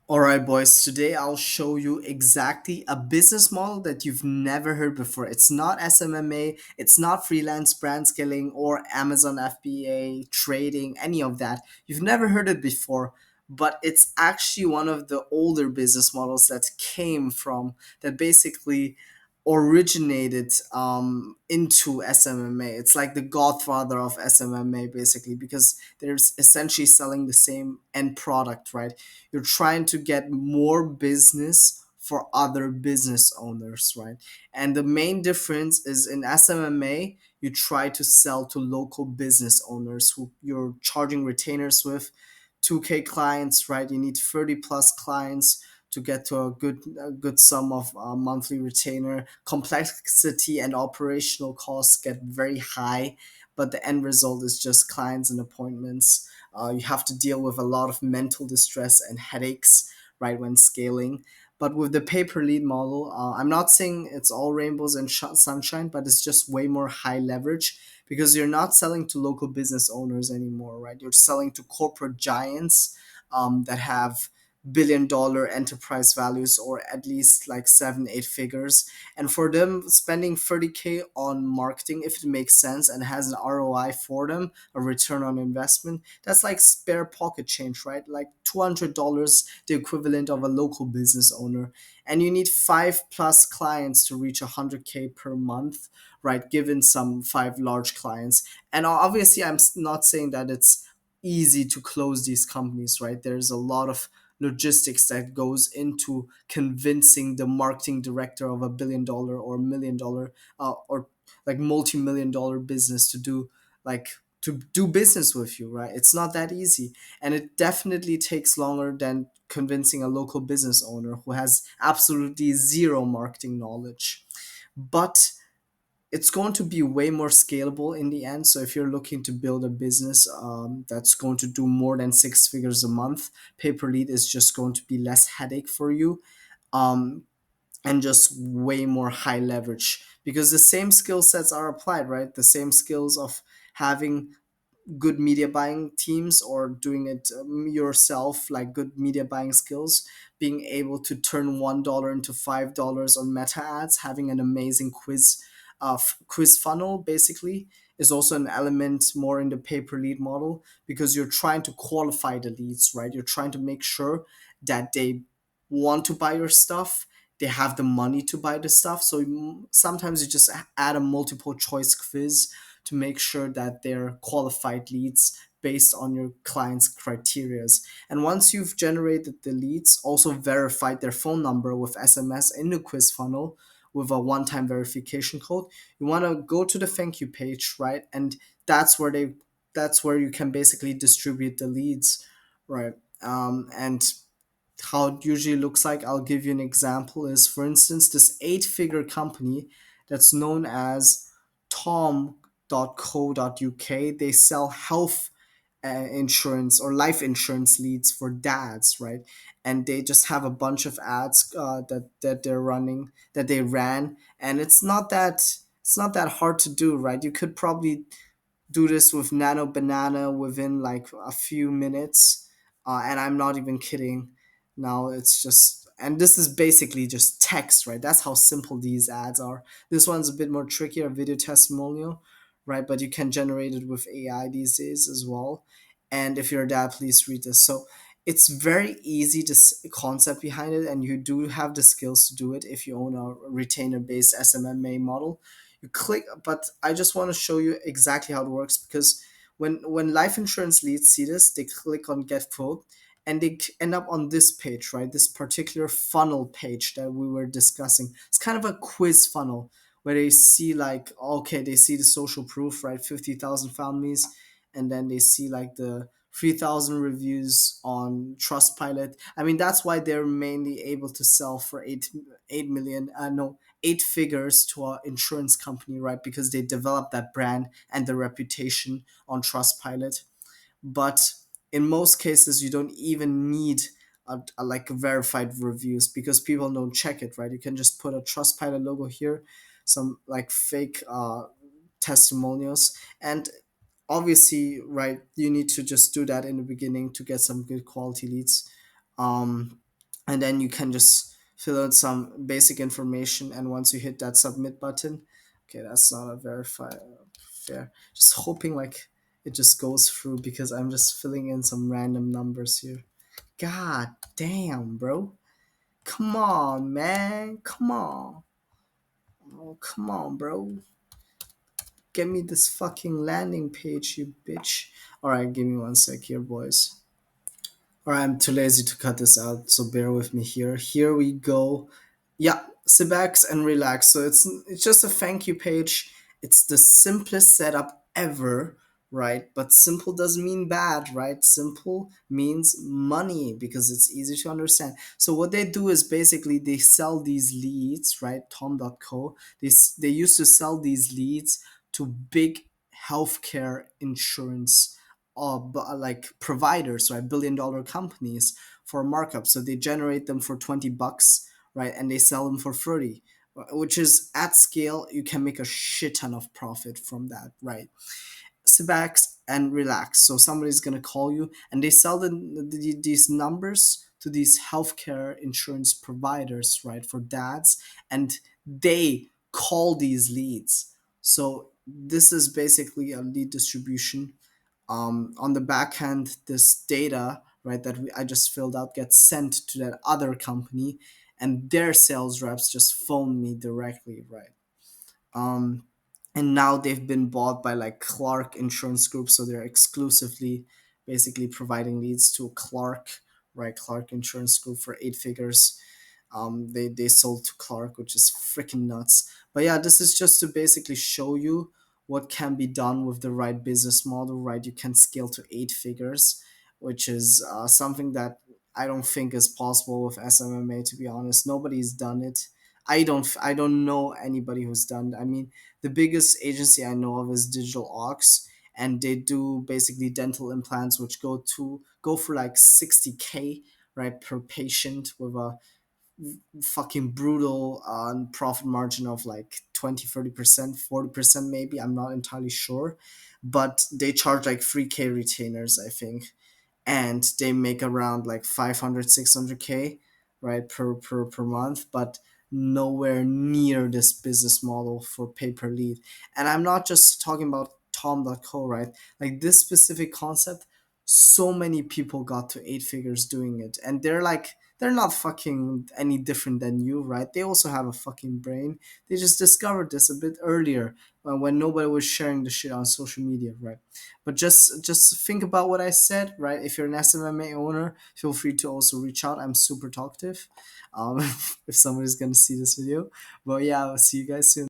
All right, boys, today I'll show you exactly a business model that you've never heard before. It's not SMMA, it's not freelance brand scaling or Amazon FBA, trading, any of that. You've never heard it before, but it's actually one of the older business models that came from, that basically originated into SMMA. It's like the godfather of SMMA, basically, because they're essentially selling the same end product, right? You're trying to get more business for other business owners, right? And the main difference is in SMMA, you try to sell to local business owners who you're charging retainers with 2K clients, right? You need 30 plus clients to get to a good sum of monthly retainer. Complexity and operational costs get very high, but the end result is just clients and appointments. You have to deal with a lot of mental distress and headaches, right, when scaling. But with the pay per lead model, I'm not saying it's all rainbows and sunshine, but it's just way more high leverage because you're not selling to local business owners anymore, right? You're selling to corporate giants that have billion-dollar enterprise values, or at least like seven, eight figures. And for them, spending 30K on marketing, if it makes sense and has an ROI for them, a return on investment, that's like spare pocket change, right? Like $200, the equivalent of a local business owner. And you need five plus clients to reach 100K per month, right? Given some five large clients. And obviously, not saying that it's easy to close these companies, right? There's a lot of logistics that goes into convincing the marketing director of $1 billion or $1 million or like multi-million dollar business to do like to do business with you, right? It's not that easy, and it definitely takes longer than convincing a local business owner who has absolutely zero marketing knowledge. But it's going to be way more scalable in the end. So if you're looking to build a business that's going to do more than six figures a month, pay per lead is just going to be less headache for you, um, and just way more high leverage because the same skill sets are applied, right? The same skills of having good media buying teams or doing it yourself, like good media buying skills, being able to turn $1 into $5 on meta ads, having an amazing quiz funnel basically is also an element more in the pay per lead model, because you're trying to qualify the leads, right? You're trying to make sure that they want to buy your stuff, they have the money to buy the stuff. So sometimes you just add a multiple choice quiz to make sure that they're qualified leads based on your client's criterias. And once you've generated the leads, also verified their phone number with SMS in the quiz funnel with a one-time verification code, you want to go to the thank you page, right? And that's where they that's where you can basically distribute the leads, right? And how it usually looks like, I'll give you an example, is for instance this eight-figure company that's known as tom.co.uk. They sell health insurance or life insurance leads for dads, right? And they just have a bunch of ads that they're running, that they ran, and it's not that hard to do, right? You could probably do this with Nano Banana within like a few minutes. And I'm not even kidding. Now it's just, and this is basically just text, right? That's how simple these ads are. This one's a bit more trickier, video testimonial, right? But you can generate it with AI these days as well. And if you're a dad, please read this. So it's very easy, this concept behind it, and you do have the skills to do it if you own a retainer based SMMA model. You click, but I just want to show you exactly how it works, because when life insurance leads see this, they click on get quote, and they end up on this page, right? This particular funnel page that we were discussing. It's kind of a quiz funnel where they see like, okay, they see the social proof, right? 50,000 families, and then they see like the 3,000 reviews on Trustpilot. I mean, that's why they're mainly able to sell for 8 million, no, eight figures to an insurance company, right? Because they developed that brand and the reputation on Trustpilot. But in most cases, you don't even need like verified reviews, because people don't check it, right? You can just put a Trustpilot logo here, some like fake testimonials, and obviously, right, you need to just do that in the beginning to get some good quality leads. and then you can just fill out some basic information, and once you hit that submit button, okay, that's not a verify fair, just hoping like it just goes through because I'm just filling in some random numbers here. God damn, bro. Come on, man. Come on. Oh, come on, bro. Get me this fucking landing page, you bitch. Alright, give me one sec here, boys. Or I'm too lazy to cut this out, so bear with me here. Here we go. Yeah, sit back and relax. So it's just a thank you page. It's the simplest setup ever, right? But simple doesn't mean bad, right? Simple means money because it's easy to understand. So what they do is basically they sell these leads, right? Tom.co. They used to sell these leads to big healthcare insurance like providers, right? $1 billion companies for a markup. So they generate them for $20, right? And they sell them for 30, which is at scale, you can make a shit ton of profit from that, right? Sit back and relax. So somebody's gonna call you, and they sell these numbers to these healthcare insurance providers, right, for dads, and they call these leads. So this is basically a lead distribution. On the back end, this data, right, that I just filled out gets sent to that other company, and their sales reps just phone me directly, right? Um, and now they've been bought by like Clark Insurance Group, so they're exclusively basically providing leads to Clark, right? Clark Insurance Group for 8 figures. They sold to Clark, which is freaking nuts. But yeah, this is just to basically show you what can be done with the right business model, right? You can scale to 8 figures, which is something that I don't think is possible with SMMA. To be honest, nobody's done it. I don't know anybody who's done. I mean, the biggest agency I know of is Digital Ox, and they do basically dental implants, which go for like 60K, right, per patient, with a fucking brutal profit margin of like 20, 30%, 40% maybe. I'm not entirely sure, but they charge like 3K retainers, I think, and they make around like 500, 600K, right, per month, but nowhere near this business model for pay per lead. And I'm not just talking about Tom.co, right? Like this specific concept, so many people got to 8 figures doing it, and they're not fucking any different than you, right? They also have a fucking brain. They just discovered this a bit earlier, when nobody was sharing the shit on social media, right? But just think about what I said, right? If you're an SMMA owner, feel free to also reach out. I'm super talkative. Um, if somebody's gonna see this video, but yeah, I'll see you guys soon.